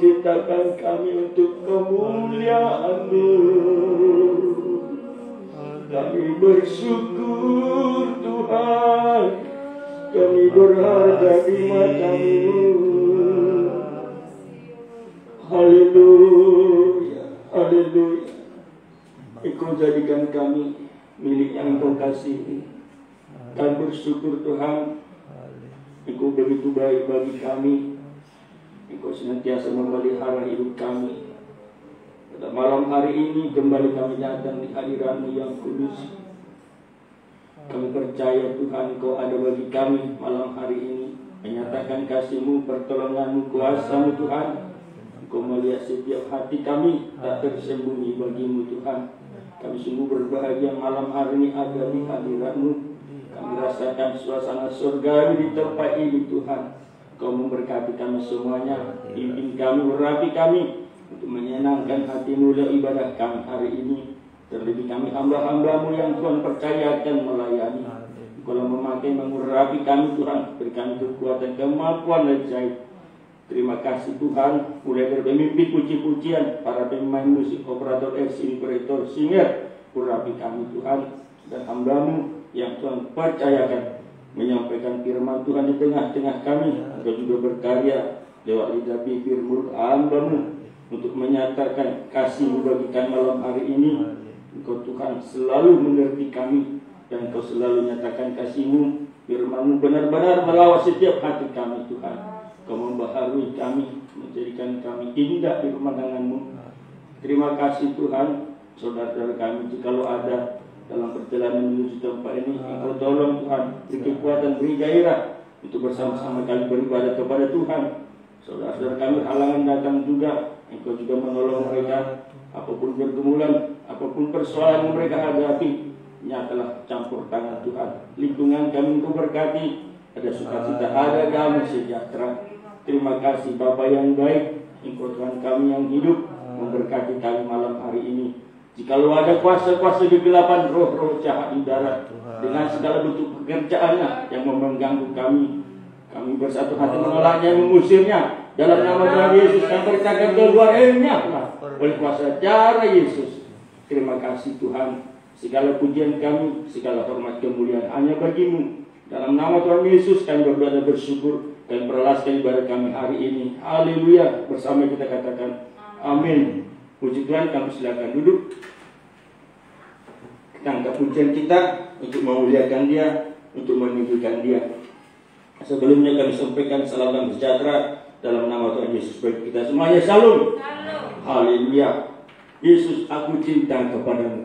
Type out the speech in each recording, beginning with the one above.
ciptakan kami untuk kemuliaan-Mu. Kami bersyukur Tuhan, kami berharga di mata-Mu. Haleluya, haleluya. Engkau jadikan kami milik yang Engkau kasihi. Kami bersyukur Tuhan, Engkau begitu baik bagi kami. Engkau senantiasa memelihara hidup kami. Pada malam hari ini kembali kami datang di hadirat-Mu yang kudus. Kami percaya Tuhan Engkau ada bagi kami malam hari ini, menyatakan kasih-Mu, pertolongan-Mu, kuasa-Mu Tuhan. Engkau melihat setiap hati kami tak tersembunyi bagi-Mu Tuhan. Kami sungguh berbahagia malam hari ini ada di hadirat-Mu. Kami rasakan suasana surgawi di tempat ini Tuhan. Kau memberkati kami semuanya, pimpin kami, urapi kami untuk menyenangkan hati-Mu dan ibadah kami hari ini. Terlebih kami hamba-hamba-Mu yang Tuhan percayakan melayani. Kalau memakai mengurapi kami Tuhan, beri kami kekuatan, kemampuan dan jahit. Terima kasih Tuhan, mulai dari pemimpin puji-pujian, para pemain musik, operator MC, operator singer, urapi kami Tuhan, dan hamba-Mu yang Tuhan percayakan menyampaikan firman Tuhan di tengah-tengah kami. Engkau juga berkarya lewat lidah bibir mulut hamba-Mu untuk menyatakan kasih-Mu bagi kami malam hari ini. Engkau Tuhan selalu mengerti kami, dan Engkau selalu nyatakan kasih-Mu. Firman-Mu benar-benar melawat setiap hati kami Tuhan. Kau membaharui kami, menjadikan kami indah di pemandangan-Mu. Terima kasih Tuhan. Saudara-saudara kami jikalau ada perjalanan menuju tempat ini. Engkau tolong Tuhan, beri kekuatan, beri gairah untuk bersama-sama kami beribadah kepada Tuhan. Saudara-saudara kami halangan datang juga, Engkau juga menolong mereka. Apapun pergumulan, apapun persoalan yang mereka hadapi, nyatalah campur tangan Tuhan. Lingkungan kami Engkau berkati, ada sukacita, ada damai sejahtera. Terima kasih Bapa yang baik, Engkau Tuhan kami yang hidup, memberkati kami malam hari ini. Jikalau ada kuasa-kuasa kegelapan, roh-roh jahat di darat, dengan segala bentuk pekerjaannya yang mengganggu kami bersatu hati menolaknya, mengusirnya. Dalam nama Tuhan Yesus, kami perintahkan keluarnya oleh kuasa darah Yesus. Terima kasih Tuhan. Segala pujian kami, segala hormat kemuliaan hanya bagi-Mu. Dalam nama Tuhan Yesus kami berdoa dan bersyukur dan beralaskan ibadah kami hari ini. Haleluya. Bersama kita katakan amin. Puji Tuhan, kami silakan duduk. Kita angkat pujian kita untuk memuliakan Dia, untuk menunjukkan Dia. Sebelumnya kami sampaikan salam dan sejahtera dalam nama Tuhan Yesus bagi kita semuanya. Shalom. Haleluya. Yesus, aku cinta kepadamu.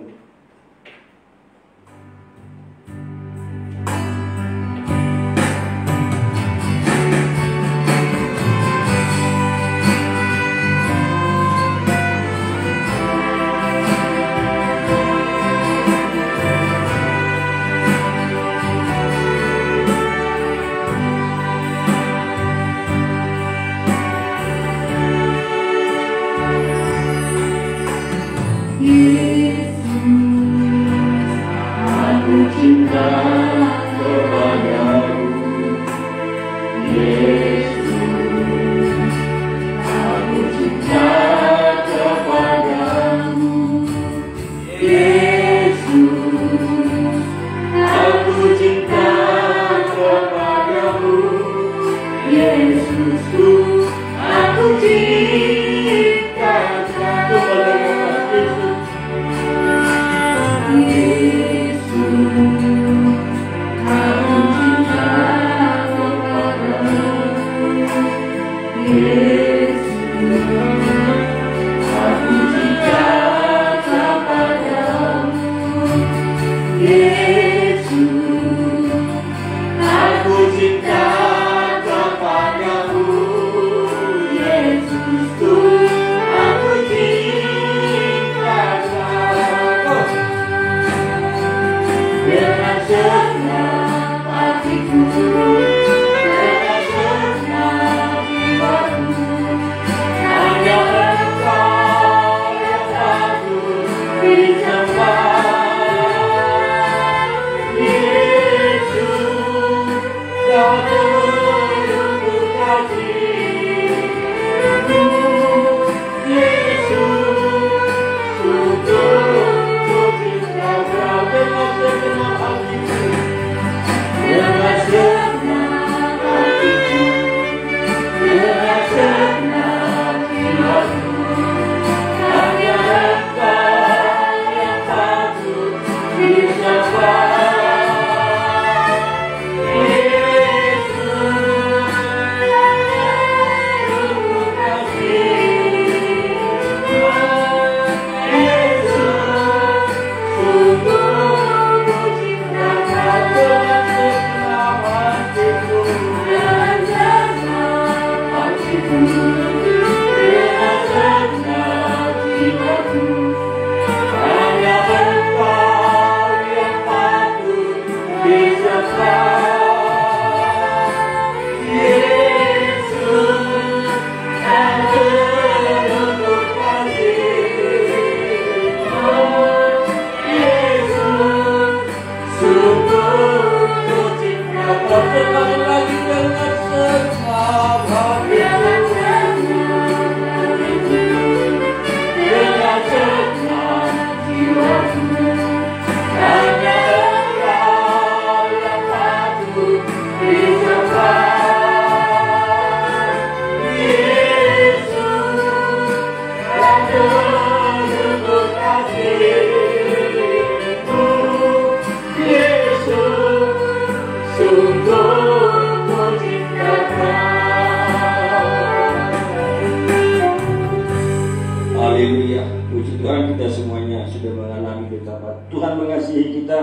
mengasihi kita,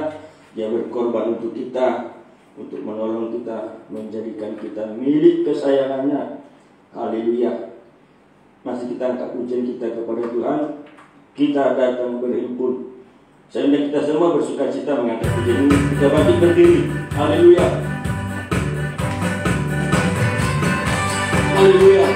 Dia berkorban untuk kita, untuk menolong kita, menjadikan kita milik kesayangannya. Haleluya. Masih kita angkat pujian kita kepada Tuhan. Kita datang berhimpun, sehingga kita semua bersuka cita mengangkat pujian ini. Kita bangkit berdiri. Haleluya. Haleluya.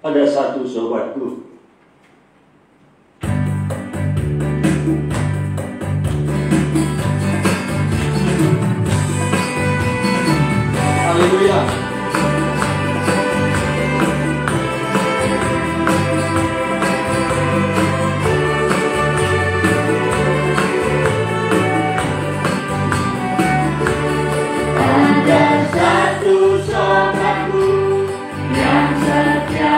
Ada satu sobatku, haleluya. Ada satu sobatku yang setia.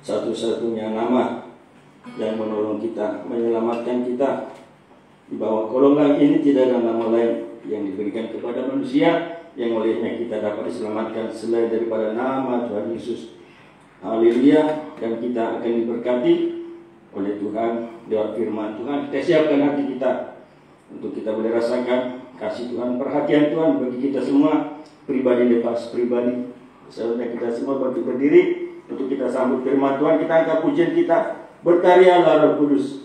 Satu-satunya nama yang menolong kita, menyelamatkan kita. Di bawah kolong langit ini tidak ada nama lain yang diberikan kepada manusia yang olehnya kita dapat diselamatkan selain daripada nama Tuhan Yesus. Haleluya. Dan kita akan diberkati oleh Tuhan lewat firman Tuhan. Kita siapkan hati kita untuk kita boleh rasakan kasih Tuhan, perhatian Tuhan bagi kita semua, pribadi lepas pribadi. Seharusnya kita semua berdiri untuk kita sambut firman Tuhan. Kita angkat pujian kita, berkaryalah Roh Kudus.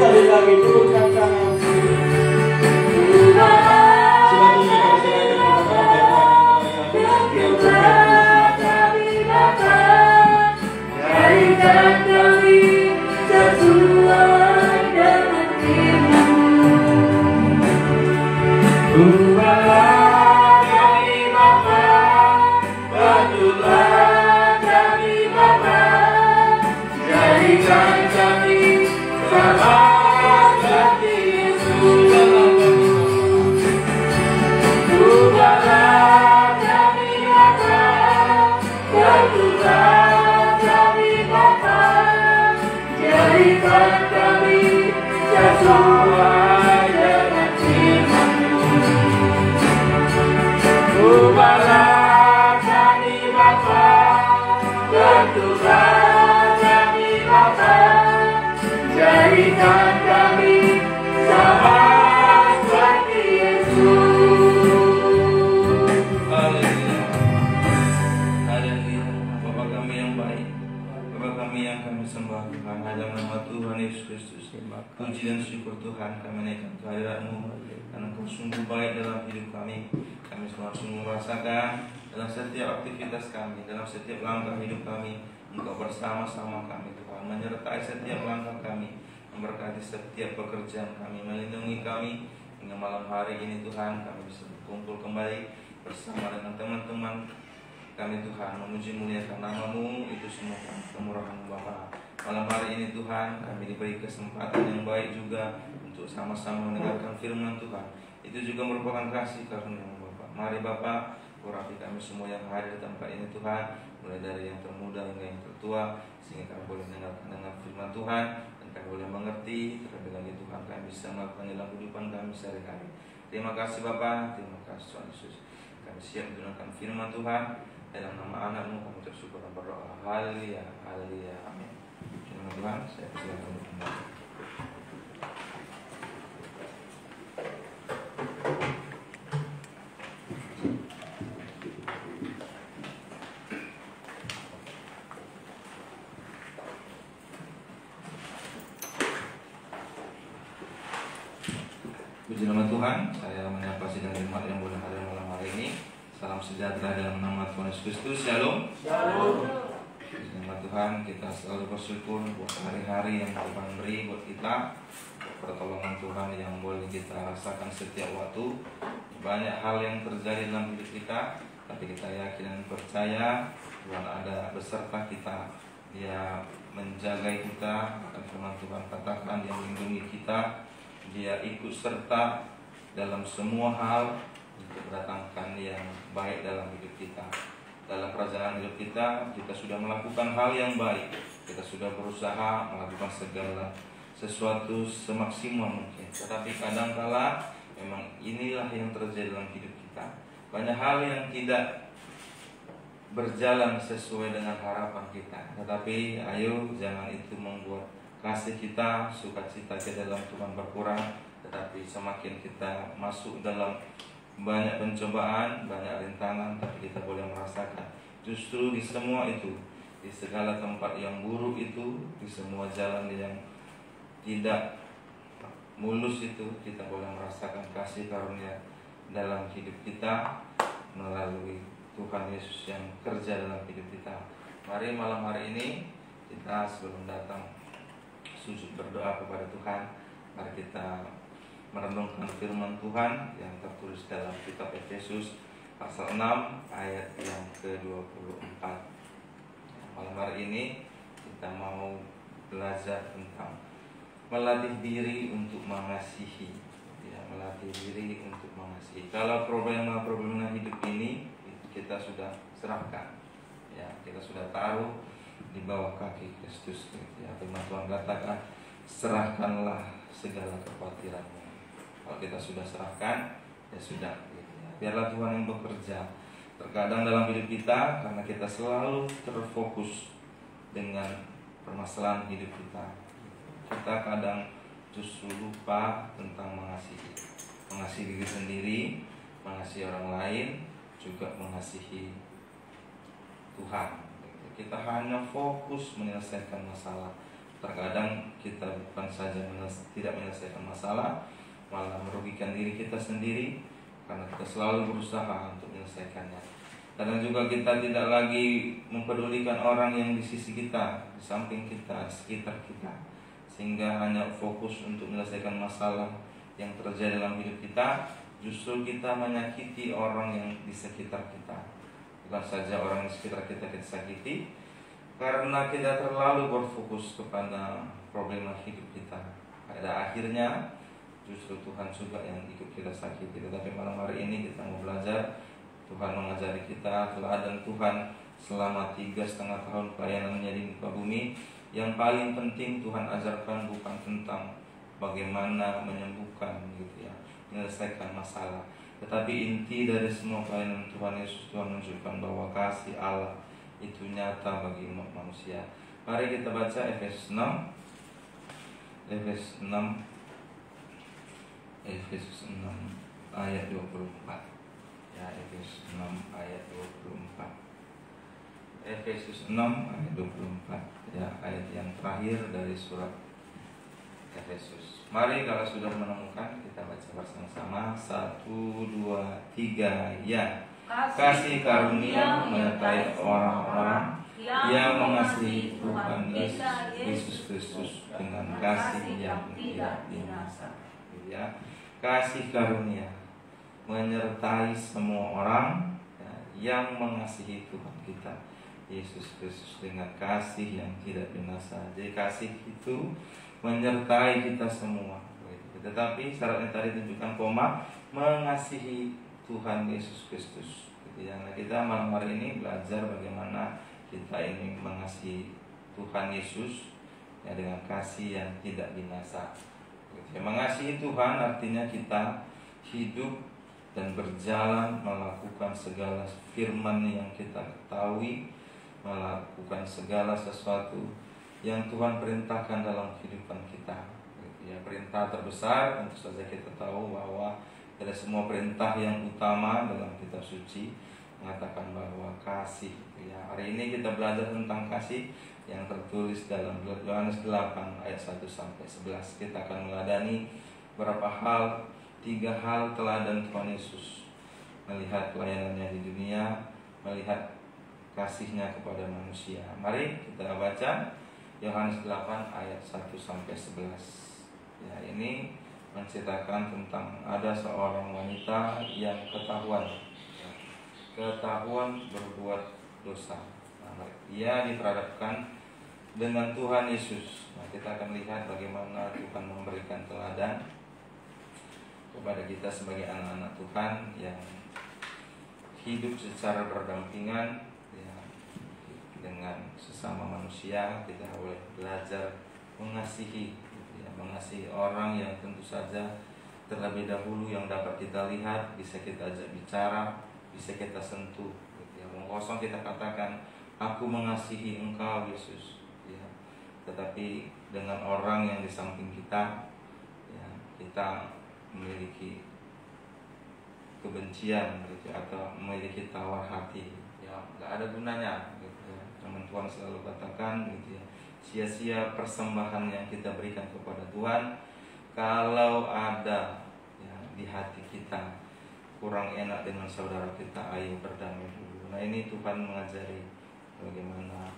Sekali lagi Puji dan syukur Tuhan, kami naikkan kehadirat-Mu karena Engkau sungguh baik dalam hidup kami. Kami sungguh merasakan dalam setiap aktivitas kami, dalam setiap langkah hidup kami, Engkau bersama-sama kami Tuhan, menyertai setiap langkah kami, memberkati setiap pekerjaan kami, melindungi kami. Hingga malam hari ini Tuhan, kami bisa berkumpul kembali bersama dengan teman-teman kami Tuhan, memuji muliakan nama-Mu. Itu semua kemurahan-Mu Bapa. Malam hari ini Tuhan, kami diberi kesempatan yang baik juga untuk sama-sama mendengarkan firman Tuhan. Itu juga merupakan kasih karunia-Mu Bapa. Mari Bapa, urapi kami semua yang hadir di tempat ini Tuhan, mulai dari yang termuda hingga yang tertua, sehingga kami boleh mendengarkan dengan firman Tuhan dan kami boleh mengerti. Terlebih lagi Tuhan, kami bisa melakukan dalam kehidupan kami sehari-hari. Terima kasih Bapa, terima kasih Tuhan Yesus. Kami siap mendengarkan firman Tuhan. Dalam nama anak-Mu kami bersyukur dan berdoa. Haleluya, haleluya, amin. Terima Tuhan, saya persilakan untuk kembali. Puji nama Tuhan, saya menyapa sidang jemaat yang boleh hadir malam hari ini. Salam sejahtera dalam nama Tuhan Yesus Kristus. Shalom. Shalom. Puji nama Tuhan, kita selalu bersyukur buat hari-hari yang Tuhan beri buat kita, pertolongan Tuhan yang boleh kita rasakan setiap waktu. Banyak hal yang terjadi dalam hidup kita, tapi kita yakin dan percaya Tuhan ada beserta kita. Dia menjaga kita, akan firman Tuhan katakan, Dia melindungi kita. Dia ikut serta dalam semua hal untuk mendatangkan yang baik dalam hidup kita. Dalam perjalanan hidup kita sudah melakukan hal yang baik. Kita sudah berusaha melakukan segala sesuatu semaksimal mungkin. Tetapi kadangkala memang inilah yang terjadi dalam hidup kita. Banyak hal yang tidak berjalan sesuai dengan harapan kita. Tetapi ayo jangan itu membuat kasih kita, sukacita kita dalam Tuhan berkurang. Tetapi semakin kita masuk dalam banyak pencobaan, banyak rintangan, tapi kita boleh merasakan justru di semua itu, di segala tempat yang buruk itu, di semua jalan yang tidak mulus itu, kita boleh merasakan kasih karunia dalam hidup kita melalui Tuhan Yesus yang kerja dalam hidup kita. Mari malam hari ini kita sebelum datang sujud berdoa kepada Tuhan, mari kita merenungkan firman Tuhan yang tertulis dalam kitab Efesus pasal 6 ayat yang ke-24. Malam hari ini kita mau belajar tentang melatih diri untuk mengasihi. Ya, melatih diri untuk mengasihi. Kalau problema hidup ini kita sudah serahkan, ya, kita sudah taruh di bawah kaki Kristus. Ya, firman Tuhan katakan, serahkanlah segala kekhawatiranmu. Kalau kita sudah serahkan, ya sudah. Ya, biarlah Tuhan yang bekerja. Terkadang dalam hidup kita, karena kita selalu terfokus dengan permasalahan hidup kita, kita kadang justru lupa tentang mengasihi. Mengasihi diri sendiri, mengasihi orang lain, juga mengasihi Tuhan. Kita hanya fokus menyelesaikan masalah. Terkadang kita bukan saja tidak menyelesaikan masalah, malah merugikan diri kita sendiri karena kita selalu berusaha untuk menyelesaikannya. Kadang juga kita tidak lagi mempedulikan orang yang di sisi kita, di samping kita, di sekitar kita, sehingga hanya fokus untuk menyelesaikan masalah yang terjadi dalam hidup kita. Justru kita menyakiti orang yang di sekitar kita. Bukan saja orang di sekitar kita sakiti, karena kita terlalu berfokus kepada problema hidup kita. Pada akhirnya justru Tuhan juga yang ikut kita sakiti. Tetapi malam hari ini kita mau belajar. Tuhan mengajari kita teladan Tuhan selama 3,5 tahun pelayanannya di muka bumi. Yang paling penting Tuhan ajarkan bukan tentang bagaimana menyembuhkan gitu ya, menyelesaikan masalah, tetapi inti dari semua pelayanan Tuhan Yesus, Tuhan menunjukkan bahwa kasih Allah itu nyata bagi umat manusia. Mari kita baca Efesus 6 ayat 24. Ya, Efesus 6 ayat 24. Efesus 6 ayat 24. Ya, ayat yang terakhir dari surat Efesus. Mari kalau sudah menemukan kita baca bersama-sama. 1, 2, 3 ya. Kasih karunia menyertai orang-orang yang mengasihi Tuhan Yesus Kristus dengan kasih yang tidak binasa. Ya, kasih karunia menyertai semua orang ya, yang mengasihi Tuhan kita Yesus Kristus dengan kasih yang tidak binasa. Jadi kasih itu menyertai kita semua. Tetapi syaratnya tadi tunjukkan koma, mengasihi Tuhan Yesus Kristus. Nah, kita malam hari ini belajar bagaimana kita ini mengasihi Tuhan Yesus ya, dengan kasih yang tidak binasa. Mengasihi Tuhan artinya kita hidup dan berjalan melakukan segala firman yang kita ketahui, melakukan segala sesuatu yang Tuhan perintahkan dalam kehidupan kita. Ya, perintah terbesar tentu saja kita tahu bahwa ada semua perintah yang utama dalam kitab suci mengatakan bahwa kasih. Ya, hari ini kita belajar tentang kasih yang tertulis dalam Yohanes 8 ayat 1 sampai 11. Kita akan meladani beberapa hal, 3 hal teladan Tuhan Yesus melihat pelayanannya di dunia, melihat kasihnya kepada manusia. Mari kita baca Yohanes 8 ayat 1 sampai 11. Ya, ini menceritakan tentang ada seorang wanita yang ketahuan berbuat dosa. Nah, ia diperhadapkan dengan Tuhan Yesus. Nah, kita akan lihat bagaimana Tuhan memberikan teladan kepada kita sebagai anak-anak Tuhan yang hidup secara berdampingan ya, dengan sesama manusia. Kita boleh belajar mengasihi, ya, mengasihi orang yang tentu saja terlebih dahulu yang dapat kita lihat, bisa kita ajak bicara, bisa kita sentuh. Ya, kosong kita katakan, aku mengasihi Engkau Yesus. Ya, tetapi dengan orang yang di samping kita, ya, kita memiliki kebencian gitu, atau memiliki tawar hati, ya nggak ada gunanya. Gitu, ya. Namun Tuhan selalu katakan, gitu ya, sia-sia persembahan yang kita berikan kepada Tuhan kalau ada ya, di hati kita kurang enak dengan saudara kita, ayo berdamai dulu. Nah, ini Tuhan mengajari bagaimana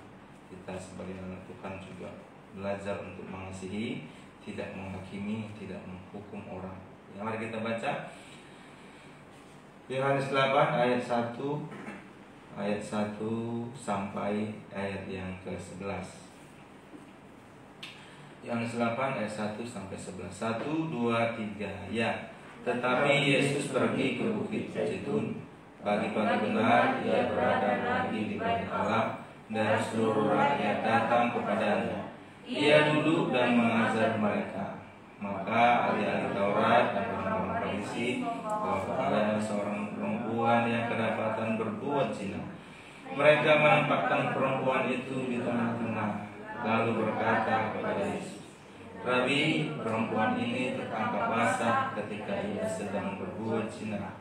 kita sebagai anak Tuhan juga belajar untuk mengasihi, tidak menghakimi, tidak menghukum orang. Yang mari kita baca Yohanes 8 ayat 1 sampai ayat yang ke-11. Yohanes 8 ayat 1 sampai 11. 1, 2, 3 ya. Tetapi Yesus pergi ke Bukit Zaitun. Pagi-pagi benar ia berada lagi di bait Allah, dan seluruh rakyat datang kepadanya. Ia duduk dan mengajar mereka. Maka ahli-ahli Taurat dan orang-orang Farisi bahwa kepadanya seorang perempuan yang kedapatan berbuat zina. Mereka menempatkan perempuan itu di tengah-tengah, lalu berkata kepada Yesus, Rabi, perempuan ini tertangkap basah ketika ia sedang berbuat zina.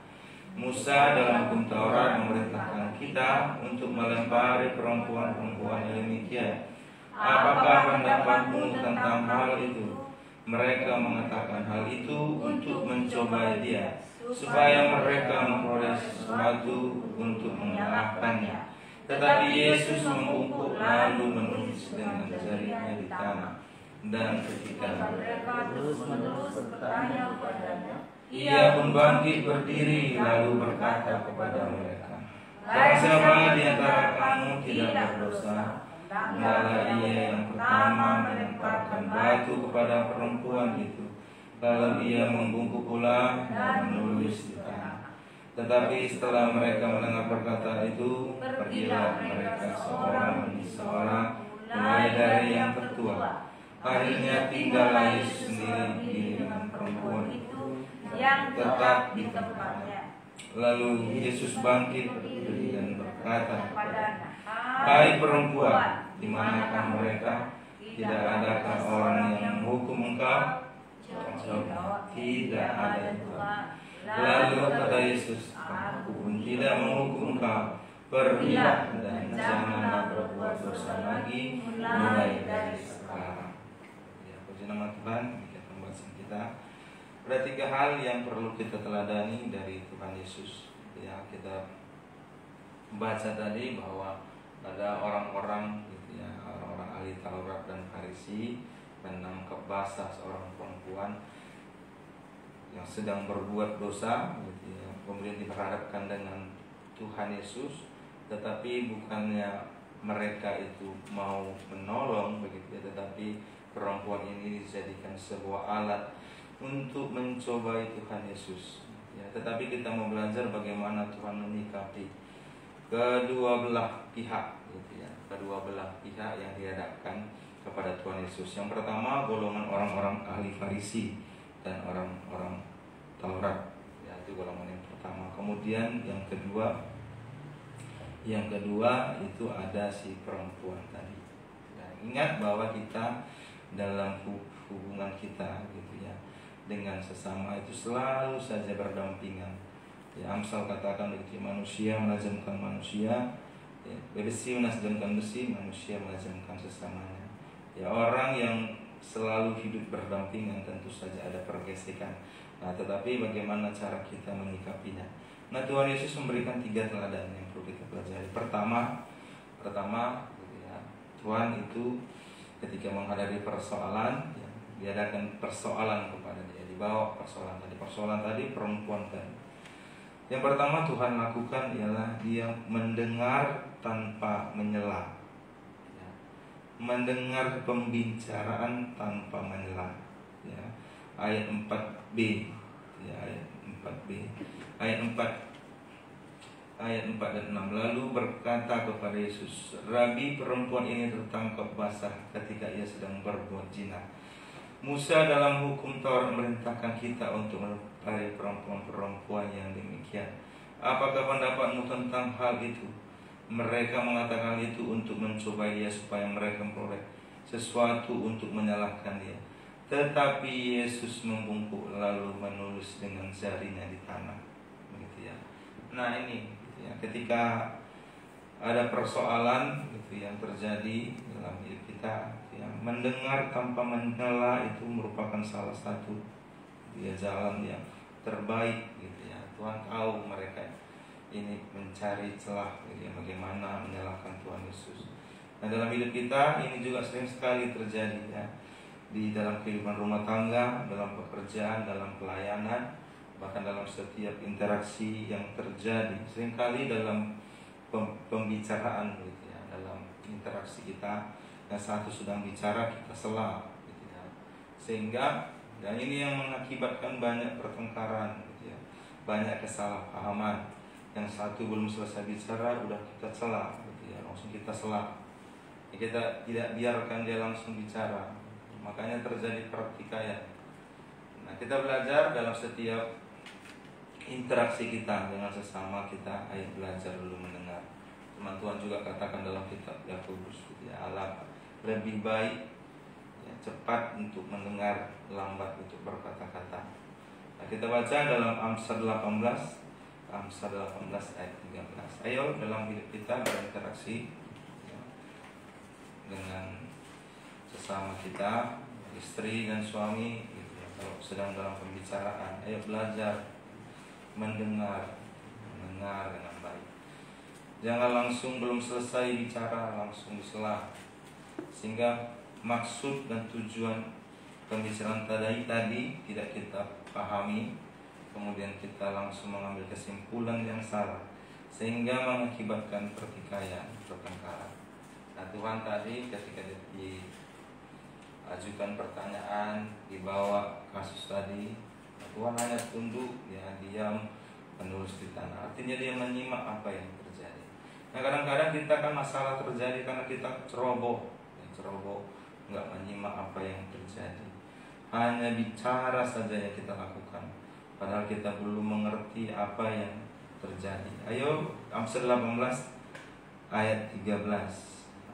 Musa dalam hukum Taurat memerintahkan kita untuk melempari perempuan-perempuan yang demikian. Apakah pendapatmu tentang hal itu? Mereka mengatakan hal itu untuk mencobai dia, supaya mereka memperoleh sesuatu untuk menyalahkannya. Tetapi Yesus membungkuk lalu menulis dengan jarinya di tanah. Dan ketika mereka terus-menerus bertanya kepadanya, ia pun bangkit berdiri lalu berkata kepada mereka, barang siapa di antara kamu tidak berdosa, hendaklah ia yang pertama melemparkan batu kepada perempuan itu. Lalu ia membungkuk pula dan menulis di tanah. Tetapi setelah mereka mendengar perkataan itu, pergilah mereka seorang demi seorang, mulai dari yang tertua. Akhirnya tinggallah Yesus sendiri dengan perempuan itu yang tetap di tempatnya. Lalu Yesus bangkit berdiri dan berkata kepadanya, hai perempuan, di manakah mereka? Tidak adakah orang yang menghukum engkau? Jawab, tidak ada Tuhan. Lalu kata Yesus, aku pun tidak menghukum engkau. Pergilah dan janganlah berbuat dosa lagi mulai dari sekarang. nama Tuhan. Demikian pembahasan kita. Ada 3 hal yang perlu kita teladani dari Tuhan Yesus. Ya, kita baca tadi bahwa ada orang-orang gitu ya, orang-orang ahli Taurat dan Farisi menangkap basah seorang perempuan yang sedang berbuat dosa gitu ya. Kemudian diperhadapkan dengan Tuhan Yesus, tetapi bukannya mereka itu mau menolong begitu ya, tetapi perempuan ini dijadikan sebuah alat untuk mencobai Tuhan Yesus ya. Tetapi kita mau belajar bagaimana Tuhan menyikapi kedua belah pihak gitu ya, kedua belah pihak yang dihadapkan kepada Tuhan Yesus. Yang pertama golongan orang-orang ahli Farisi dan orang-orang Taurat ya, itu golongan yang pertama. Kemudian yang kedua itu ada si perempuan tadi ya. Ingat bahwa kita dalam hubungan kita gitu ya dengan sesama itu selalu saja berdampingan ya. Amsal katakan begitu, manusia melazimkan manusia ya, besi melazimkan besi, manusia melazimkan sesamanya ya. Orang yang selalu hidup berdampingan tentu saja ada pergesekan. Nah, tetapi bagaimana cara kita menyikapinya? Nah, Tuhan Yesus memberikan 3 teladan yang perlu kita pelajari. Pertama gitu ya, Tuhan itu ketika menghadapi persoalan ya, diadakan persoalan kepada dia, dibawa persoalan tadi perempuan tadi. Yang pertama Tuhan lakukan ialah dia mendengar tanpa menyela ya. Mendengar pembicaraan tanpa menyela ya. Ayat 4b ya, ayat 4 dan 6. Lalu berkata kepada Yesus, Rabi, perempuan ini tertangkap basah ketika ia sedang berbuat zina. Musa dalam hukum Taurat memerintahkan kita untuk mencari perempuan-perempuan yang demikian. Apakah pendapatmu tentang hal itu? Mereka mengatakan itu untuk mencobai dia supaya mereka memperoleh sesuatu untuk menyalahkan dia. Tetapi Yesus membungkuk lalu menulis dengan jarinya di tanah. Begitu ya. Nah, ini gitu ya, ketika ada persoalan gitu yang terjadi dalam hidup kita gitu ya, mendengar tanpa menyela itu merupakan salah satu dia jalan yang terbaik gitu ya. Tuhan tahu mereka ini mencari celah gitu ya, bagaimana menyalahkan Tuhan Yesus. Nah, dalam hidup kita ini juga sering sekali terjadi ya, di dalam kehidupan rumah tangga, dalam pekerjaan, dalam pelayanan, bahkan dalam setiap interaksi yang terjadi. Seringkali dalam pembicaraan gitu ya, dalam interaksi kita, yang satu sedang bicara kita sela gitu ya. Sehingga dan ini yang mengakibatkan banyak pertengkaran gitu ya, banyak kesalahpahaman. Yang satu belum selesai bicara udah kita cela gitu ya, langsung kita sela. Kita tidak biarkan dia langsung bicara. Makanya terjadi pertikaian. Nah, kita belajar dalam setiap interaksi kita dengan sesama kita, ayo belajar dulu mendengar. Firman Tuhan juga katakan dalam kitab Yakobus ya, Allah lebih baik ya, cepat untuk mendengar, lambat untuk berkata-kata. Nah, kita baca dalam Amsal 18 ayat 13. Ayo dalam hidup kita berinteraksi ya, dengan sesama kita, istri dan suami gitu ya. Kalau sedang dalam pembicaraan, ayo belajar mendengar dengan baik. Jangan langsung belum selesai bicara langsung disela, sehingga maksud dan tujuan pembicaraan tadi tidak kita pahami, kemudian kita langsung mengambil kesimpulan yang salah, sehingga mengakibatkan pertikaian, pertengkaran. Nah, Tuhan tadi ketika diajukan pertanyaan, dibawa kasus tadi, Tuhan hanya tunduk, ya, diam, menulis di tanah. Artinya dia menyimak apa yang terjadi. Nah, kadang-kadang kita kan masalah terjadi karena kita ceroboh, nggak menyimak apa yang terjadi. Hanya bicara saja yang kita lakukan, padahal kita belum mengerti apa yang terjadi. Ayo, Amsal 18 ayat 13.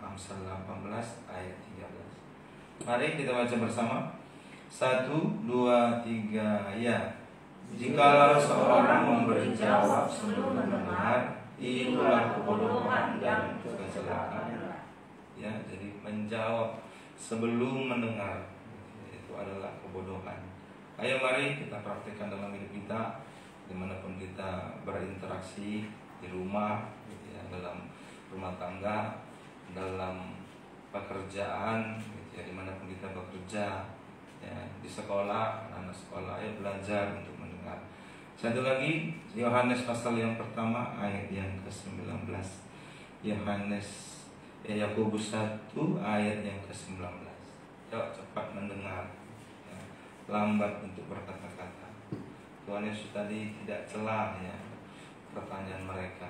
Amsal 18 ayat 13. Mari kita baca bersama. 1, 2, 3 ya. Jikalau seorang memberi jawab sebelum mendengar, itulah kebodohan dan kecelakaan. Ya, jadi menjawab sebelum mendengar itu adalah kebodohan. Ayo mari kita praktekkan dalam hidup kita, dimanapun kita berinteraksi, di rumah, gitu ya, dalam rumah tangga, dalam pekerjaan, gitu ya, dimanapun kita bekerja, ya, di sekolah, anak sekolah, ayo belajar untuk mendengar. Satu lagi, Yohanes pasal yang pertama ayat yang ke-19. Yakobus 1 ayat yang ke-19. Yuk cepat mendengar, ya, lambat untuk berkata-kata. Tuhan Yesus tadi tidak celah ya pertanyaan mereka.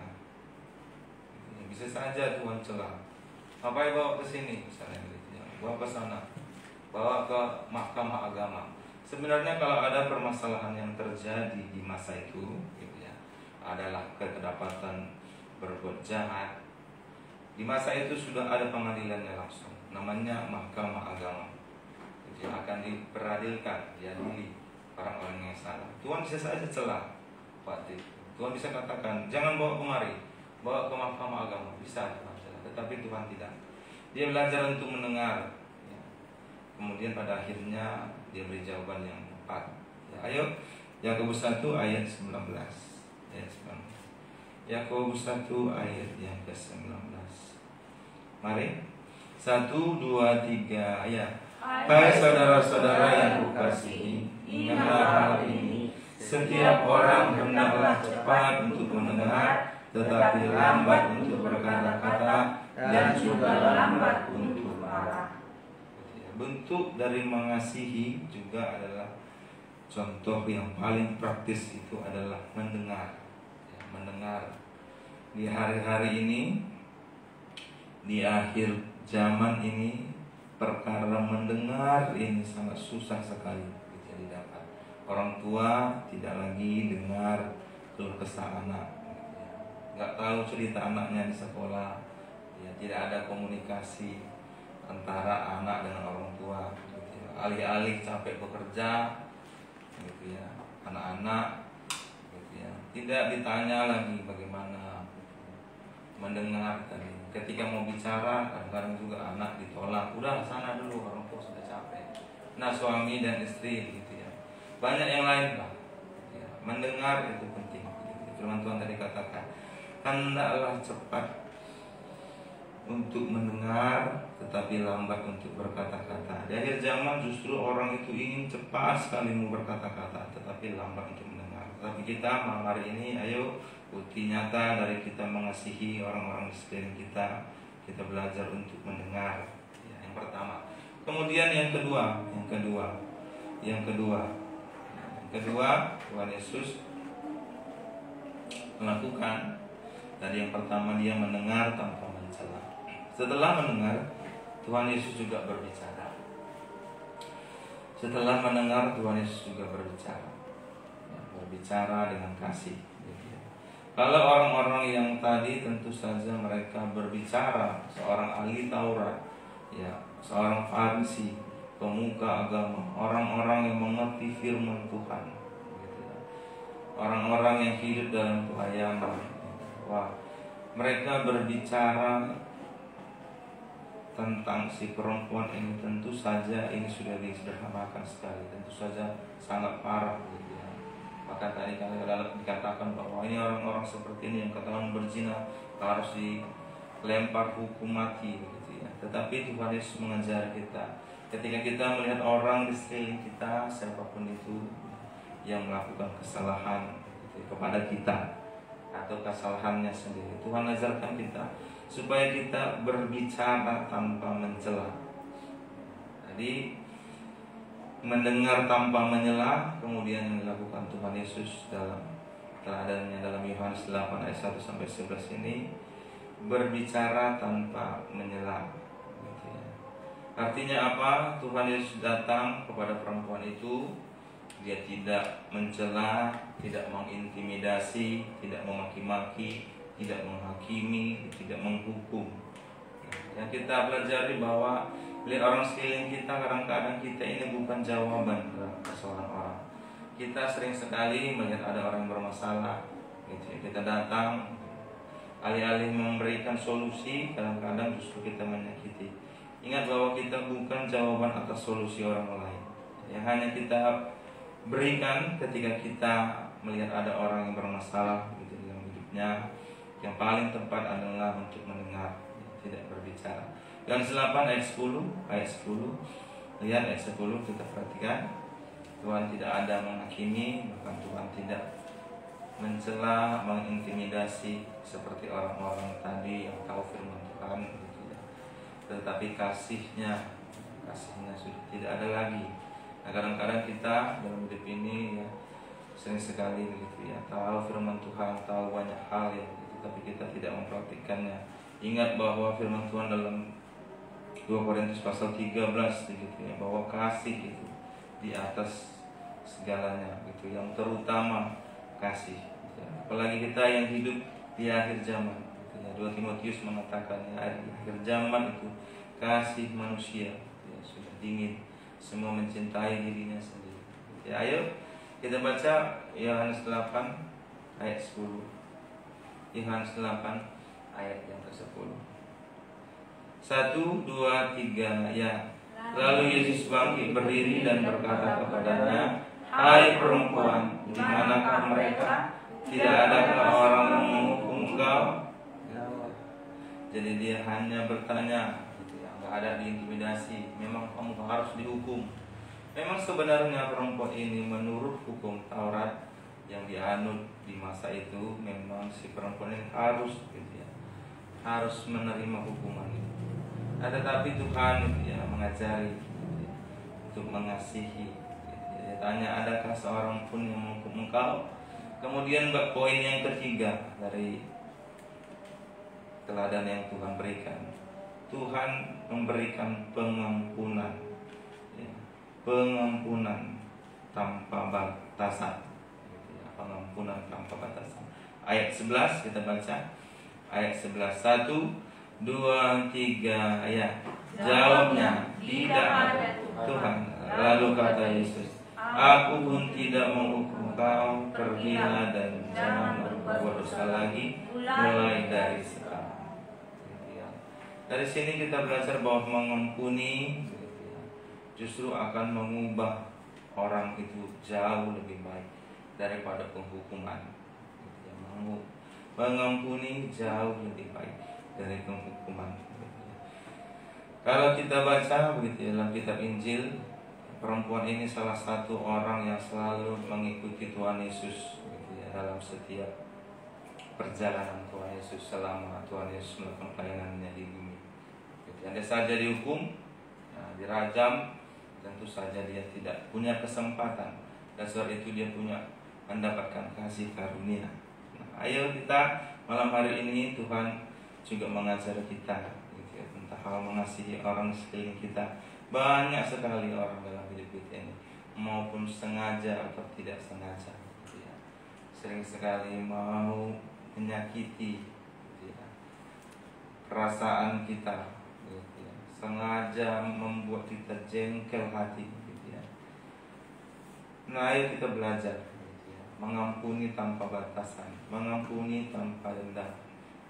Ya, bisa saja Tuhan celah. Apa yang bawa ke sini misalnya gitu ya. Bawa ke sana. Bawa ke mahkamah agama. Sebenarnya kalau ada permasalahan yang terjadi di masa itu, gitu ya, adalah kedapatan berbuat jahat. Di masa itu sudah ada pengadilannya langsung, namanya mahkamah agama. Jadi akan diperadilkan, diadili orang-orang yang salah. Tuhan bisa saja celah waktu itu. Tuhan bisa katakan, jangan bawa kemari, bawa ke mahkamah agama. Bisa Tuhan celah, tetapi Tuhan tidak. Dia belajar untuk mendengar. Kemudian pada akhirnya dia beri jawaban yang tepat. Ya, ayo, Yakobus 1 ayat 19. Ayat 19. Yakobus 1 ayat yang ke-19. Mari. 1, 2, 3 ya. Hai saudara-saudara yang kukasihi, ingatlah hal ini. Setiap orang hendaklah cepat untuk mendengar, tetapi lambat untuk berkata-kata, dan juga lambat untuk marah. Bentuk dari mengasihi juga adalah contoh yang paling praktis itu adalah mendengar. Ya, mendengar. Di hari-hari ini, di akhir zaman ini, perkara mendengar ini sangat susah sekali didapat. Orang tua tidak lagi dengar keluh kesah anak, nggak tahu cerita anaknya di sekolah, ya, tidak ada komunikasi antara anak dengan orang tua, gitu ya. Alih-alih capek bekerja, gitu ya, anak-anak, gitu ya, tidak ditanya lagi bagaimana mendengar tadi. Ketika mau bicara, kadang-kadang juga anak ditolak. Udah sana dulu, orang tua sudah capek. Nah, suami dan istri, gitu ya. Banyak yang lain lah. Gitu ya. Mendengar itu penting. Gitu. Firman Tuhan tadi katakan, hendaklah cepat untuk mendengar, tetapi lambat untuk berkata-kata. Di akhir zaman justru orang itu ingin cepat sekali mau berkata-kata, tetapi lambat untuk mendengar. Tetapi kita malam hari ini, ayo, bukti nyata dari kita mengasihi orang-orang di sekeliling kita, kita belajar untuk mendengar. Ya, yang pertama. Kemudian yang kedua, Tuhan Yesus melakukan. Tadi yang pertama dia mendengar tanpa mencela. Setelah mendengar, Tuhan Yesus juga berbicara. Setelah mendengar, Tuhan Yesus juga berbicara. Ya, berbicara dengan kasih. Kalau orang-orang yang tadi tentu saja mereka berbicara, seorang ahli Taurat, ya, seorang Farisi, pemuka agama, orang-orang yang mengerti firman Tuhan, gitu ya. Orang-orang yang hidup dalam pelayanan. Wah, mereka berbicara tentang si perempuan ini, tentu saja ini sudah disederhanakan sekali, tentu saja sangat parah, gitu ya. Maka tadi kalau dikatakan bahwa ini orang-orang seperti ini yang katakan berzina harus dilempar hukum mati, gitu ya. Tetapi Tuhan Yesus mengajar kita, ketika kita melihat orang di sekeliling kita, siapapun itu yang melakukan kesalahan, gitu, kepada kita atau kesalahannya sendiri, Tuhan ajarkan kita supaya kita berbicara tanpa mencela. Jadi mendengar tanpa menyela, kemudian yang dilakukan Tuhan Yesus dalam teladannya dalam Yohanes 8 ayat 1 sampai 11 ini, berbicara tanpa menyela, gitu ya. Artinya apa? Tuhan Yesus datang kepada perempuan itu, dia tidak mencela, tidak mengintimidasi, tidak memaki-maki, tidak menghakimi, tidak menghukum. Yang kita pelajari bahwa lihat orang sekeliling kita, kadang-kadang kita ini bukan jawaban terhadap persoalan orang. Kita sering sekali melihat ada orang yang bermasalah, gitu ya. Kita datang, alih-alih memberikan solusi, kadang-kadang justru kita menyakiti. Ingat bahwa kita bukan jawaban atas solusi orang lain. yang hanya kita berikan ketika kita melihat ada orang yang bermasalah gitu dalam hidupnya. Yang paling tepat adalah untuk mendengar, tidak berbicara. Yohanes 8 ayat 10, lihat ayat 10, kita perhatikan. Tuhan tidak ada menghakimi, bahkan Tuhan tidak mencela, mengintimidasi seperti orang-orang tadi yang tahu firman Tuhan gitu ya. Tetapi kasihnya sudah tidak ada lagi. Nah, kadang-kadang kita dalam hidup ini ya sering sekali begitu ya, tahu firman Tuhan, tahu banyak hal ya, gitu, tapi kita tidak mempraktikkannya. Ingat bahwa firman Tuhan dalam 2 Korintus pasal 13 gitu ya, bahwa kasih itu di atas segalanya gitu, yang terutama kasih gitu ya. Apalagi kita yang hidup di akhir zaman gitu ya. 2 Timotius mengatakan ya, di akhir zaman itu kasih manusia gitu ya, sudah dingin, semua mencintai dirinya sendiri gitu ya. Ayo kita baca Yohanes 8 ayat 10. Yohanes 8 ayat yang ke-10. 1, 2, 3 ya. Lalu Yesus bangkit berdiri dan berkata kepadanya, "Hai perempuan, di manakah mereka? Tidak adakah orang yang menghukum engkau?" Jadi dia hanya bertanya gitu ya, nggak ada diintimidasi. Memang kamu harus dihukum. Memang sebenarnya perempuan ini menurut hukum Taurat yang dianut di masa itu, memang si perempuan ini harus gitu ya, harus menerima hukuman itu. Tetapi Tuhan gitu ya, mengajari gitu ya, untuk mengasihi gitu ya. Dia tanya, adakah seorang pun yang menghukum engkau? Kemudian poin yang ketiga dari teladan yang Tuhan berikan, Tuhan memberikan pengampunan ya, pengampunan tanpa batasan gitu ya, pengampunan tanpa batasan. Ayat 11 kita baca. Ayat 11, 1, 2, 3 ya. Jawabnya, tidak ada Tuhan. Lalu kata Yesus, aku pun tidak menghukum kau, pergilah dan jangan berbuat dosa lagi mulai dari sekarang. Dari sini kita belajar bahwa mengampuni justru akan mengubah orang itu jauh lebih baik daripada penghukuman. Mengampuni jauh lebih baik dari penghukuman. Kalau kita baca begitu dalam kitab Injil, perempuan ini salah satu orang yang selalu mengikuti Tuhan Yesus gitu ya, dalam setiap perjalanan Tuhan Yesus selama Tuhan Yesus melakukan pelayanannya di bumi. Gitu. Andai saja dihukum, dirajam, tentu saja dia tidak punya kesempatan. Dan sebab itu dia punya mendapatkan kasih karunia. Nah, ayo kita malam hari ini Tuhan juga mengajar kita gitu ya, tentang hal mengasihi orang sekeliling kita. Banyak sekali orang dalam hidup kita ini, maupun sengaja atau tidak sengaja gitu ya, sering sekali mau menyakiti gitu ya, perasaan kita gitu ya, sengaja membuat kita jengkel hati gitu ya. Nah, ayo kita belajar gitu ya, mengampuni tanpa batasan, mengampuni tanpa dendam.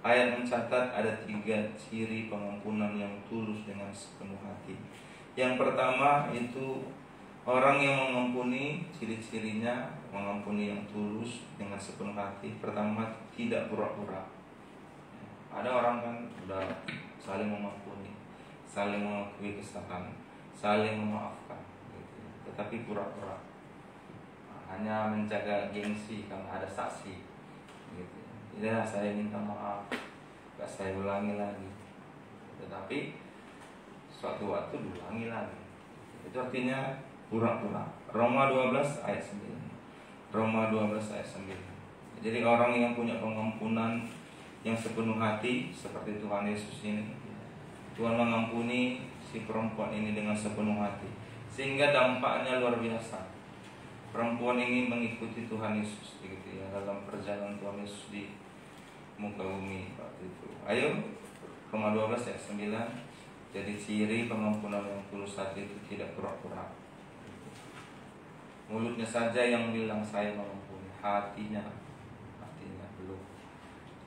Ayat mencatat ada 3 ciri pengampunan yang tulus dengan sepenuh hati. Yang pertama itu orang yang mengampuni, ciri-cirinya mengampuni yang tulus dengan sepenuh hati. Pertama, tidak pura-pura. Ada orang kan udah saling mengampuni, saling mengakui kesalahan, saling memaafkan gitu. Tetapi pura-pura, hanya menjaga gengsi karena ada saksi gitu. Ya, saya minta maaf, gak saya ulangi lagi. Tetapi suatu waktu diulangi lagi. Itu artinya pura-pura. Roma 12 ayat 9. Roma 12 ayat 9. Jadi orang yang punya pengampunan yang sepenuh hati seperti Tuhan Yesus ini, Tuhan mengampuni si perempuan ini dengan sepenuh hati, sehingga dampaknya luar biasa. Perempuan ini mengikuti Tuhan Yesus gitu ya, dalam perjalanan Tuhan Yesus di muka bumi waktu itu. Ayo, Roma 12 ayat 9. Jadi ciri pengampunan yang tulus hati itu tidak pura-pura. Mulutnya saja yang bilang saya mengampuni, hatinya belum.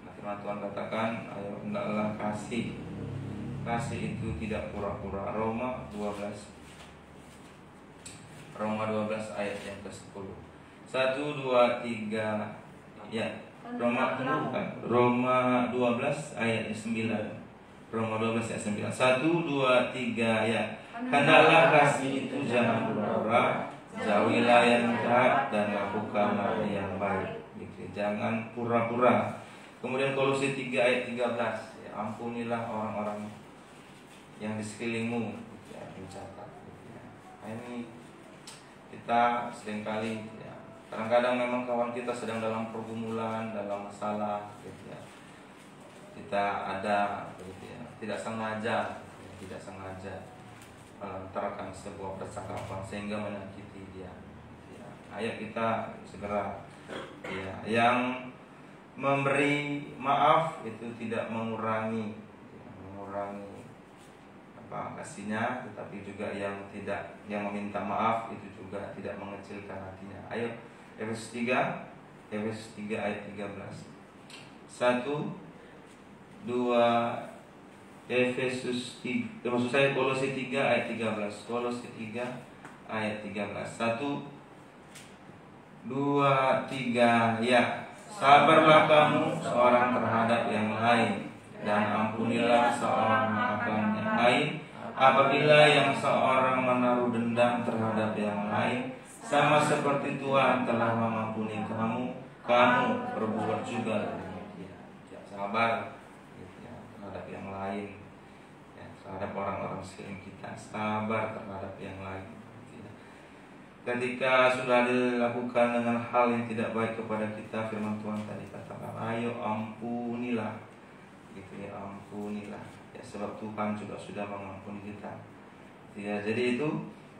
Nah, firman Tuhan katakan, ayo hendaklah kasih itu tidak pura-pura. Roma Roma 12 ayat yang ke-10. 1, 2, 3. Ya, Roma 12 ayat 9. Roma 12 ayat 9. 1, 2, 3 ya. Hendaklah kasih itu jangan pura-pura, jauhilah yang jahat dan lakukanlah yang baik. Gitu. Jangan pura-pura. Kemudian Kolose 3 ayat 13. Ya, ampunilah orang-orang yang di sekelilingmu. Ya, dicatat. Ya. Nah, ini kita seringkali ya, kadang-kadang memang kawan kita sedang dalam pergumulan, dalam masalah, gitu ya. Kita ada, gitu ya, tidak sengaja melantarkan sebuah percakapan sehingga menyakiti dia. Ya. Ayo kita segera, ya, yang memberi maaf itu tidak mengurangi kasihnya, tetapi juga yang meminta maaf itu juga tidak mengecilkan hatinya. Ayo Efesus 3 ayat 13. 1, 2 Efesus 3, maksud saya Kolose 3 ayat 13. Kolose 3 ayat 13. 1, 2, 3 ya. Sabarlah kamu seorang terhadap yang lain, dan ampunilah seorang akan yang lain. Apabila yang seorang menaruh dendam terhadap yang lain, sama seperti Tuhan telah mengampuni kamu berbuat juga demikian. Ya, sabar ya, terhadap yang lain, ya, terhadap orang-orang sekeliling kita, sabar terhadap yang lain. Ya. Ketika sudah dilakukan dengan hal yang tidak baik kepada kita, firman Tuhan tadi katakan, ayo ampunilah, gitu ya, ampunilah. Ya, sebab Tuhan juga sudah mengampuni kita. Ya, jadi itu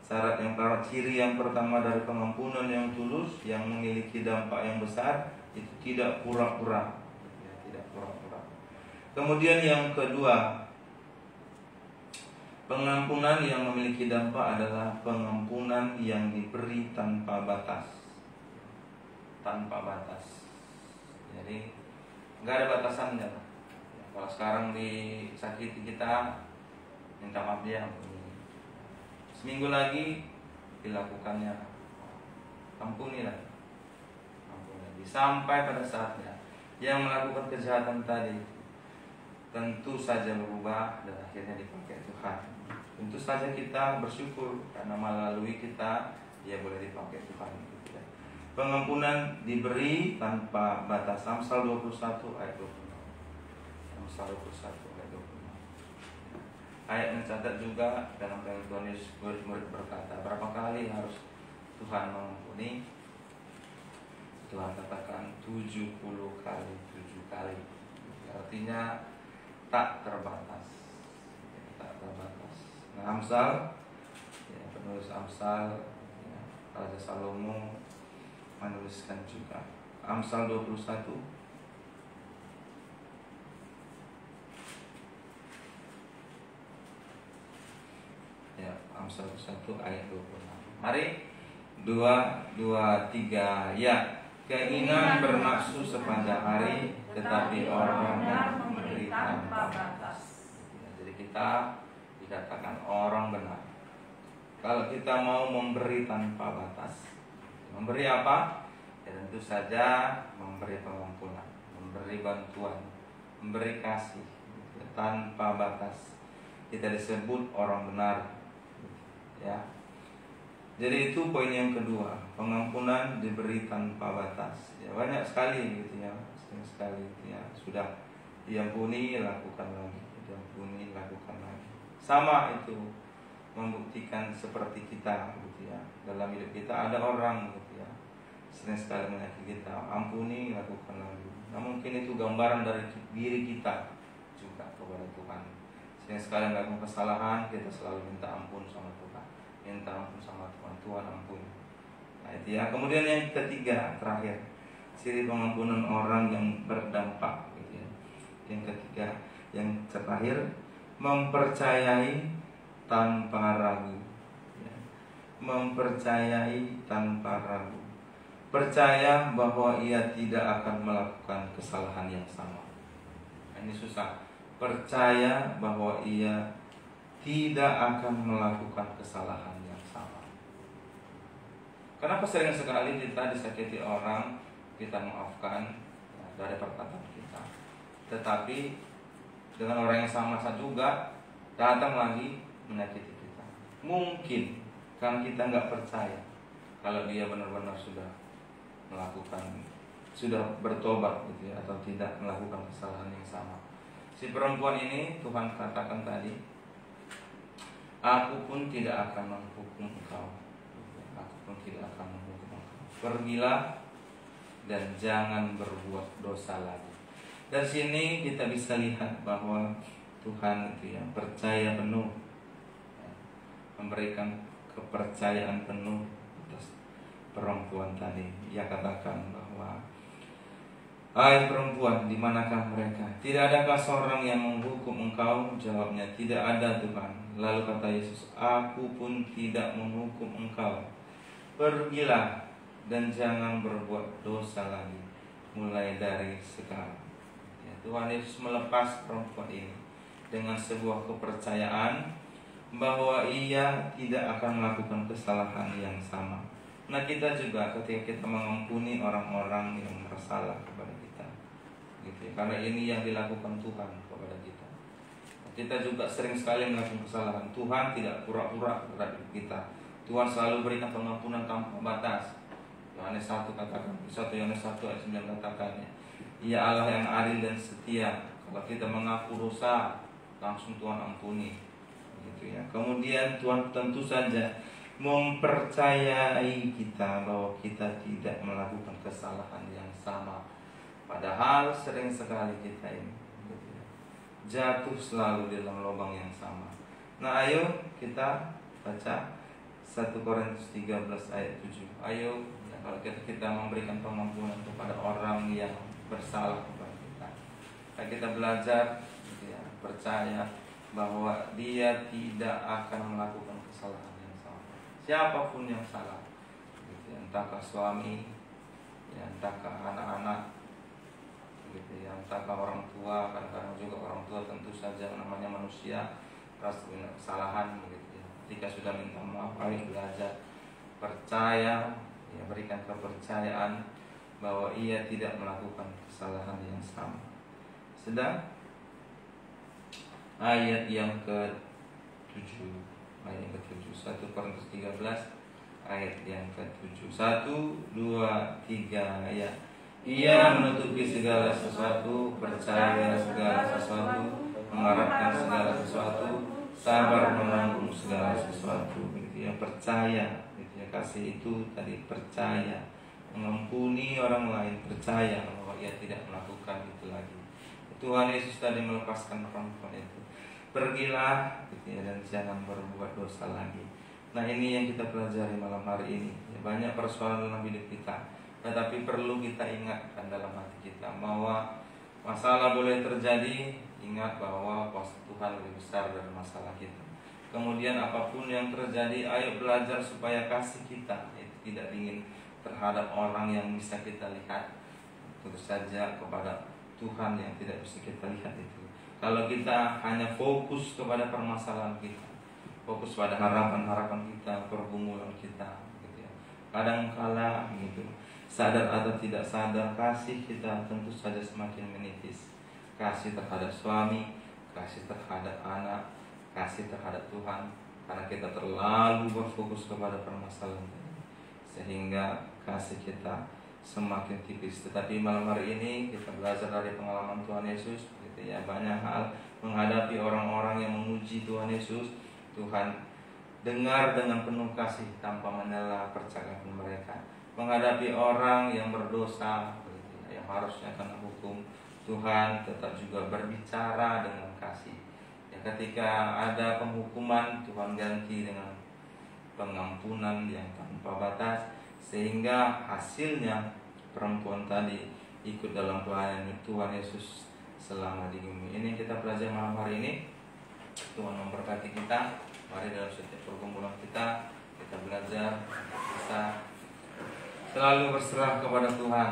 syarat yang ciri yang pertama dari pengampunan yang tulus, yang memiliki dampak yang besar, itu tidak pura-pura. Ya, tidak pura-pura. Kemudian yang kedua, pengampunan yang memiliki dampak adalah pengampunan yang diberi tanpa batas. Tanpa batas. Jadi nggak ada batasannya. Kalau sekarang disakiti kita, minta maaf dia, seminggu lagi dilakukannya, ampuni lagi, sampai pada saatnya yang melakukan kejahatan tadi tentu saja berubah dan akhirnya dipakai Tuhan. Tentu saja kita bersyukur karena melalui kita dia boleh dipakai Tuhan. Pengampunan diberi tanpa batas. Amsal 21 ayat 26. Amsal 21 ayat 26. Ayat mencatat juga dalam firman Tuhan Yesus, murid berkata, berapa kali harus Tuhan mengampuni? Tuhan katakan 70 kali 7 kali. Artinya tak terbatas. Tak terbatas. Nah, Amsal, ya, penulis Amsal, ya, Raja Salomo menuliskan juga. Amsal 21 ya, Amsal 1 ayat 26. Mari 2, 3 ya. Keinginan bernafsu sepanjang hari, tetapi orang memberi tanpa batas. Ya, jadi kita dikatakan orang benar kalau kita mau memberi tanpa batas. Memberi apa? Ya, tentu saja memberi pengampunan, memberi bantuan, memberi kasih, ya, tanpa batas. Kita disebut orang benar, ya. Jadi itu poin yang kedua, pengampunan diberi tanpa batas. Ya, banyak sekali gitu ya, sering sekali gitu ya, sudah diampuni lakukan lagi, diampuni lakukan lagi. Sama itu membuktikan seperti kita gitu ya. Dalam hidup kita ada orang gitu ya, sering sekali menyakiti kita, ampuni lakukan lagi. Nah, mungkin itu gambaran dari diri kita juga kepada Tuhan. Sering sekali melakukan kesalahan, kita selalu minta ampun sama Tuhan, minta ampun sama Tuhan, Tuhan ampuni. Nah, itu ya. Kemudian yang ketiga, terakhir, ciri pengampunan orang yang berdampak gitu ya. Yang ketiga, yang terakhir, mempercayai tanpa ragu ya. Mempercayai tanpa ragu. Percaya bahwa ia tidak akan melakukan kesalahan yang sama. Nah, ini susah. Percaya bahwa ia tidak akan melakukan kesalahan yang sama. Kenapa sering sekali kita disakiti orang, kita maafkan ya, dari perkataan kita. Tetapi dengan orang yang sama juga datang lagi menyakiti kita. Mungkin karena kita nggak percaya kalau dia benar-benar sudah melakukan, sudah bertobat gitu ya, atau tidak melakukan kesalahan yang sama. Si perempuan ini Tuhan katakan tadi, aku pun tidak akan menghukum engkau. Aku pun tidak akan menghukum engkau. Pergilah dan jangan berbuat dosa lagi. Dari sini kita bisa lihat bahwa Tuhan itu yang percaya penuh, memberikan kepercayaan penuh atas perempuan tadi. Ia katakan bahwa, hai perempuan, di manakah mereka? Tidak adakah seorang yang menghukum engkau? Jawabnya, tidak ada Tuhan. Lalu kata Yesus, aku pun tidak menghukum engkau. Pergilah dan jangan berbuat dosa lagi mulai dari sekarang. Ya, Tuhan Yesus melepas perempuan ini dengan sebuah kepercayaan bahwa ia tidak akan melakukan kesalahan yang sama. Nah, kita juga ketika kita mengampuni orang-orang yang bersalah kepada kita, gitu ya, karena ini yang dilakukan Tuhan kepada kita. Kita juga sering sekali melakukan kesalahan. Tuhan tidak pura-pura terhadap kita. Tuhan selalu berikan pengampunan tanpa batas. Yohanes 1 katakan, 1 Yohanes 1 ayat 9 katakannya, Ia Allah yang adil dan setia. Kalau kita mengaku dosa, langsung Tuhan ampuni, gitu ya. Kemudian Tuhan tentu saja mempercayai kita bahwa kita tidak melakukan kesalahan yang sama. Padahal sering sekali kita ini gitu ya, jatuh selalu di dalam lubang yang sama. Nah, ayo kita baca 1 Korintus 13 ayat 7. Ayo ya, kalau kita memberikan pengampunan kepada orang yang bersalah kepada kita, kita belajar gitu ya, percaya bahwa dia tidak akan melakukan kesalahan yang sama. Siapapun yang salah, gitu ya, entahkah suami, ya, entahkah anak-anak, gitu ya, entahkah orang tua. Kadang-kadang juga orang tua tentu saja namanya manusia pasti punya kesalahan, gitu ya. Ketika sudah minta maaf, ayo belajar percaya, ya, berikan kepercayaan bahwa ia tidak melakukan kesalahan yang sama. Sedang ayat yang ke-7, ayat yang ke-7, 1 Korintus 13 ayat yang ke-7. 1, 2, 3 ya. Ia menutupi segala sesuatu, percaya segala sesuatu, mengharapkan segala sesuatu, sabar menanggung segala sesuatu, gitu ya. Percaya, gitu ya. Kasih itu tadi percaya, mengampuni orang lain, percaya bahwa ia tidak melakukan itu lagi. Tuhan Yesus tadi melepaskan perempuan itu, pergilah gitu ya, dan jangan berbuat dosa lagi. Nah, ini yang kita pelajari malam hari ini ya, banyak persoalan dalam hidup kita, tetapi perlu kita ingatkan dalam hati kita bahwa masalah boleh terjadi, ingat bahwa kuasa Tuhan lebih besar dari masalah kita. Kemudian apapun yang terjadi, ayo belajar supaya kasih kita itu tidak dingin terhadap orang yang bisa kita lihat, tentu saja kepada Tuhan yang tidak bisa kita lihat itu. Kalau kita hanya fokus kepada permasalahan kita, fokus pada harapan-harapan kita, pergumulan kita, gitu ya, kadang-kala gitu, sadar atau tidak sadar, kasih kita tentu saja semakin menipis. Kasih terhadap suami, kasih terhadap anak, kasih terhadap Tuhan, karena kita terlalu berfokus kepada permasalahan ini, sehingga kasih kita semakin tipis. Tetapi malam hari ini kita belajar dari pengalaman Tuhan Yesus, gitu ya, banyak hal menghadapi orang-orang yang memuji Tuhan Yesus. Tuhan dengar dengan penuh kasih tanpa menyela percakapan mereka. Menghadapi orang yang berdosa, gitu ya, yang harusnya kena hukum, Tuhan tetap juga berbicara dengan kasih. Ya, ketika ada penghukuman, Tuhan ganti dengan pengampunan yang tanpa batas, sehingga hasilnya perempuan tadi ikut dalam pelayanan Tuhan Yesus selama di bumi. Ini kita belajar malam hari ini. Tuhan memberkati kita. Mari dalam setiap pergumulan kita belajar bisa selalu berserah kepada Tuhan.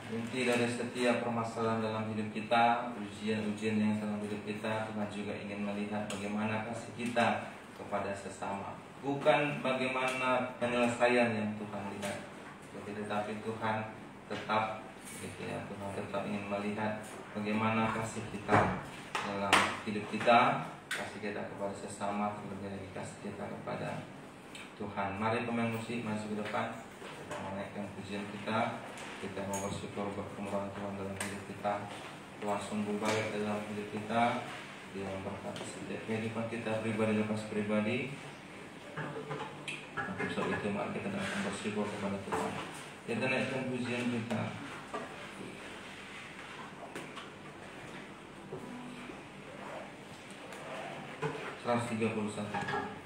Inti dari setiap permasalahan dalam hidup kita, ujian-ujian yang dalam hidup kita, Tuhan juga ingin melihat bagaimana kasih kita kepada sesama. bukan bagaimana penyelesaian yang Tuhan lihat, tetapi Tuhan tetap gitu ya, Tuhan tetap ingin melihat bagaimana kasih kita dalam hidup kita, kasih kita kepada sesama, terlebih lagi kasih kita kepada Tuhan. Mari pemain musik masuk ke depan, kita menaikkan pujian kita. Kita mau bersyukur buat kemurahan Tuhan dalam hidup kita. Tuhan sungguh baik dalam hidup kita. Dia memberkati setiap kehidupan kita pribadi lepas pribadi. Untuk sebab itu mari kita akan bersyukur kepada Tuhan. Kita naikkan pujian kita. Kelas 31.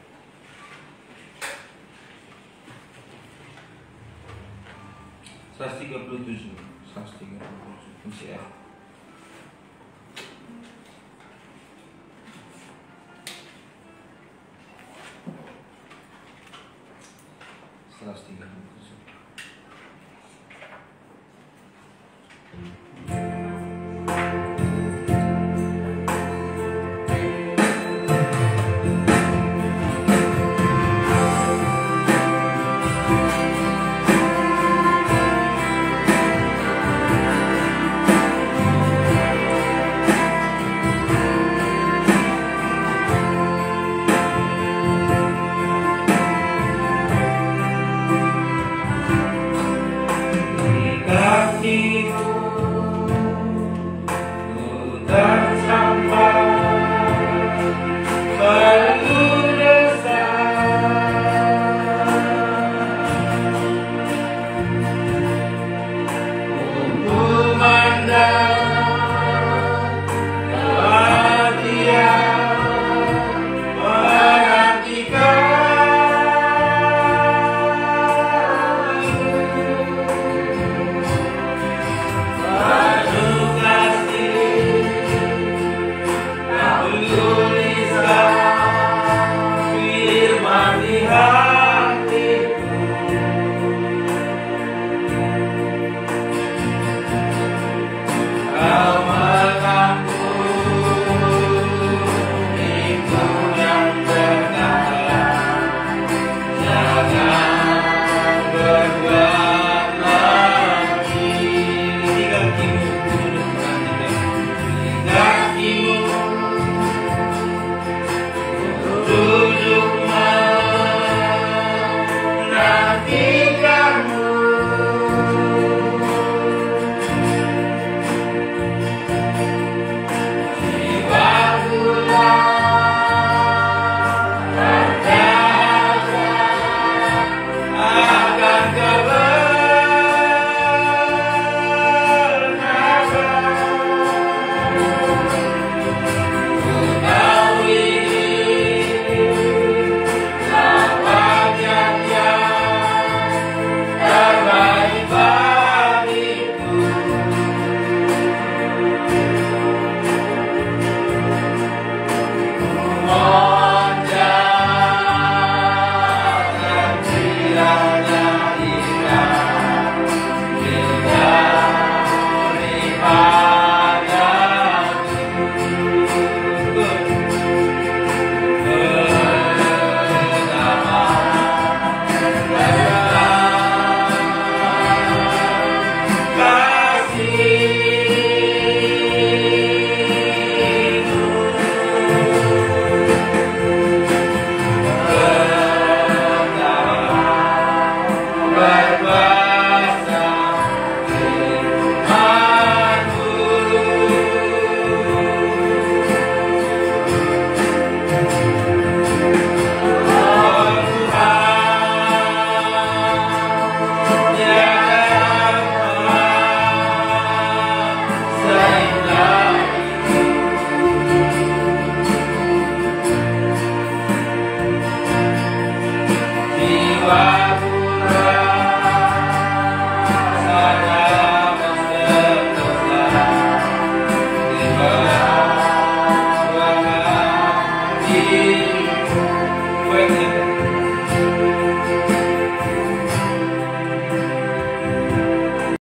137 kunci F.